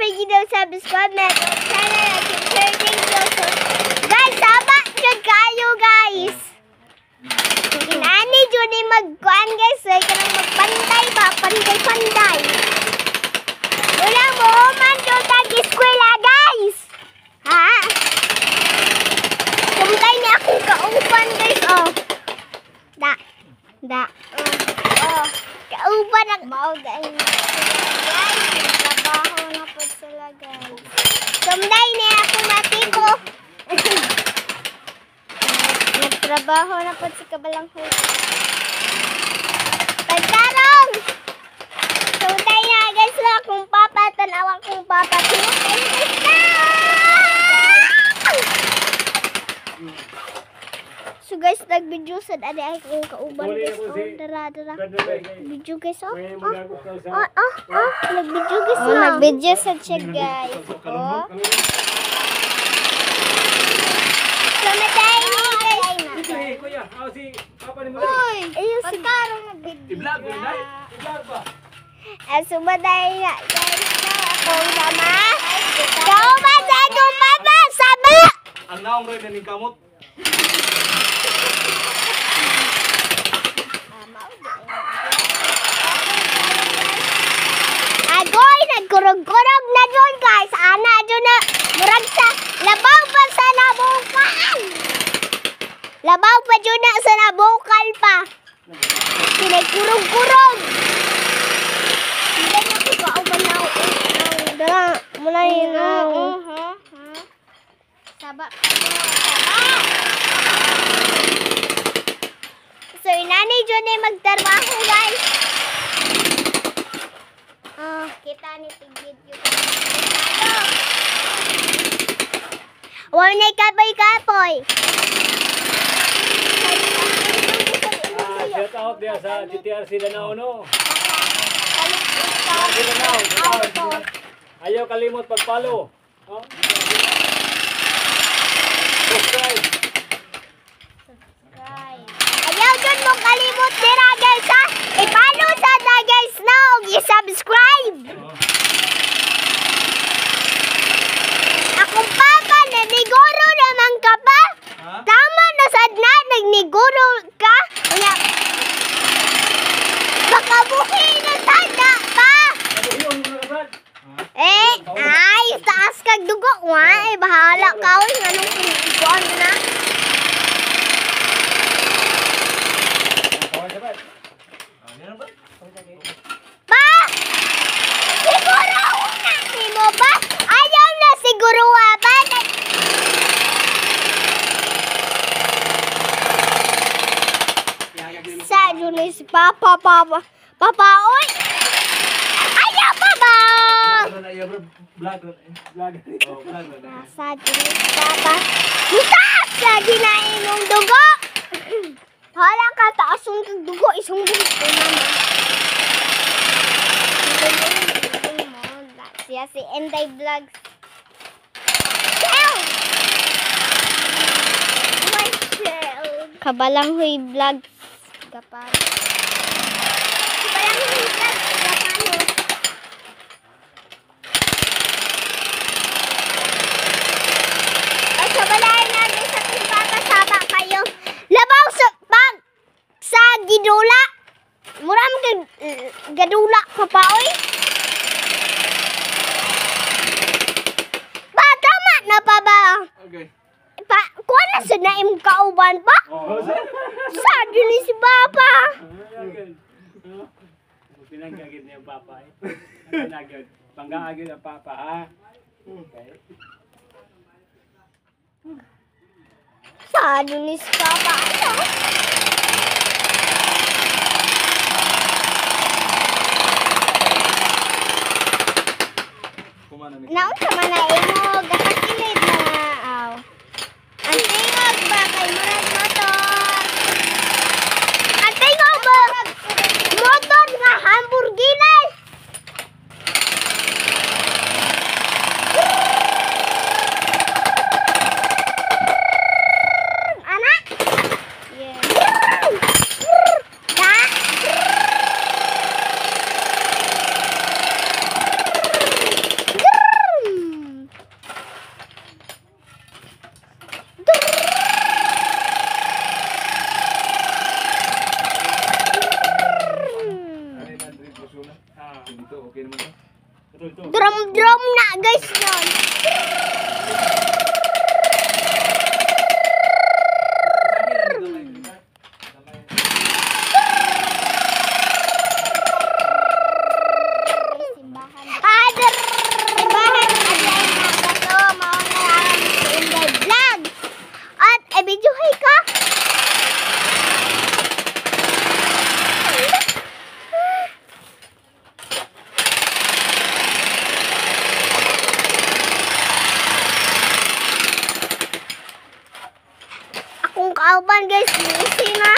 subscribe na itong channel at share video. So, guys, sama dyan kayo, guys. Inani dyan ay magkuhan, guys. Ay ka lang magpantay ba? Panday-panday. Wala mo, man dyan tag-eskwela, guys. Ha? Sumtay niya akong kaupan, guys. Oh. Oh. Kaupan ang mauday. Guys, trabaho na po sila, guys. Sumtay niya akong natiko. Nagtrabaho na po si Kabalang Hoy. Pagkarong! Sumtay niya, guys, na akong papa. Tanawa akong papa. Sumtay niya, so guys, nag-video sa dali ay kung kauban, guys. Oh, dara. Video, guys, oh. Nag-video, guys, oh. Nag-video sa check, guys. Oh. So, matay niya, guys. Kuya, si Papa ni mo. Uy, ayun, si Karong nag-video. I-vlog mo na? I-vlog ba? So, matay niya, guys. Akong sama. Kauban sa akong papa, sama! Ang naong rin na ning kamot. Agoy, nagkurog-kurog na dyan, guys. Ana dyan na, murag sa, labaw pa sa nabukal. Labaw pa dyan na sa nabukal pa. Sinagkurog-kurog. Hindi na ko kauban na ako. Dala, muna yun. Saba. So, inani dyan na magtarbaho, guys. Kita ni tig-video. Warnay kapoy-kapoy. Shout out dia sa GTRC Danao, no? Ayaw kalimot pag-follow. Subscribe. Ayaw dyan mo kalimot nila, guys, ha? I-follow sa na, guys, no? I-subscribe. Akong papa, naniguro naman ka pa? Tama na sad na, nagniguro ka? Baka buhay na sana pa. Ay, taas kag dugo. Ay, bahala ka. Anong piniguan na? Pa! Siguro natin mo ba? Ayaw na siguro ba? Sa Junis, Papa, oy! Ayaw pa ba? Sa Junis, Papa. Mutaas lagi na imong dugo! Hala ka, taas yung dugo, isang dugo naman. Siya si Enday Vlogs. Kabalang Hoy Vlogs. Kabalang Hoy Vlogs. Ay, kabalayan natin sa kung papasama kayo. Labaw sa pag sa gidula. Muram gadula ka pa, oy. Ba, tama na pa ba? Okay. Pa, kuha na sa naim kauban pa? Sa dili si Papa. Pinanggagid niya ang Papa, eh. Pinanggagid. Panggaagid ang Papa, ha? Okay. Sa dili si Papa. Ano? Naon sa manain mo, gakakilid na aw. Ang tingog ba kay murag motor? Ang tingog ba? Motor nga hamburgina. Anak? Yeah. Da? Ito, okay naman to. Ito. Drum na guys yun. Simbahan adlain na kaso mao na lang in the vlog. At i-videohay ka. Akong kauban guys, busy na.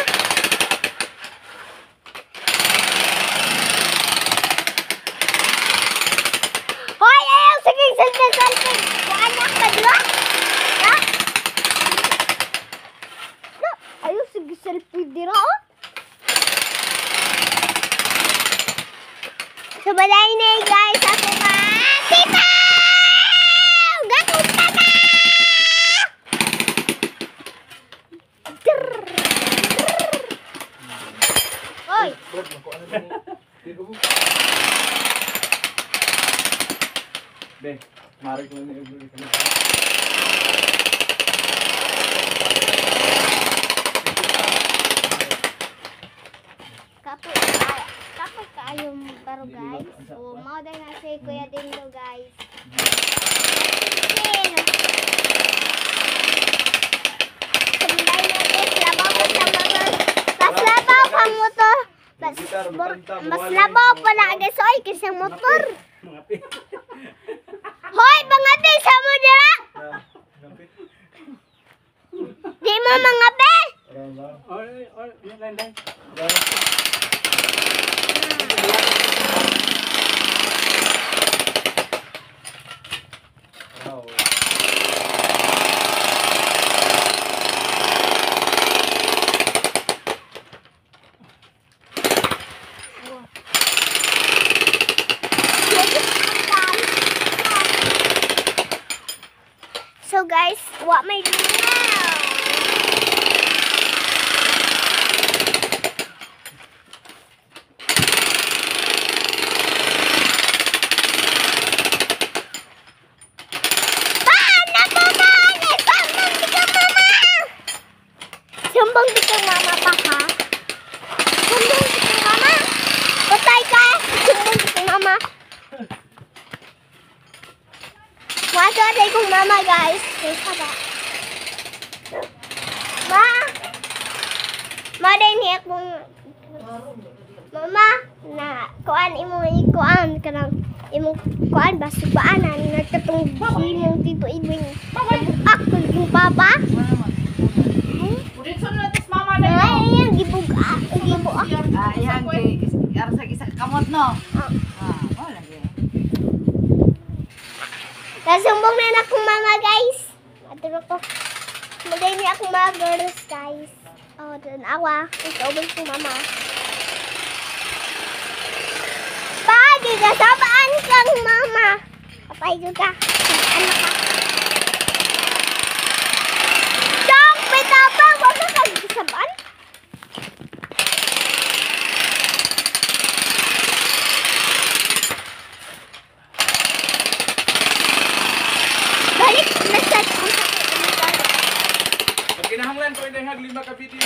Hoy, ayaw, sige, salpin. Anak ka dito? Ha? No, ayaw, sige, selfie dito, oh. So, balay na guys, ako ka. Tita! Gatong tata! Hoy! Brad, makuha na mo. Dito mo. Be, marik lang na ibuli ka na. Kapag kayong baro guys. So, mao din na si Kuya Dindo guys. Sumbay na guys, labaw mo sa motor. Mas labaw pa motor. Mas labaw pa na guys, oy, kasi motor. Mga pi. Hoy, bangati sa mo dira. Di mo mga be. Yan lang. So guys, what may do now? Sumbong di kang mama pa ha? Sumbong di kang mama? Patay ka! Sumbong di kang mama. Matay kong mama guys. Kaya ba? Ma din niya kung mama na kuan ikuan kanang imong kuan ba subaanan nagkatong imong tito ibing ako yung papa. Ay, yung gibug Ayan, kay isa kamot no. Wala gyud. Nasumbong na akong mama guys. Aturo ko. Magay niya akong mga girls guys. Oh, doon awa. Ito ba kong mama? Pagi ka sabaan kang mama. Kapay juga. Ano ka? Chong, betapa. Huwag ka kag-sabaan. Balik, nasa Pag kinahanglan ko inahag 5 ka video.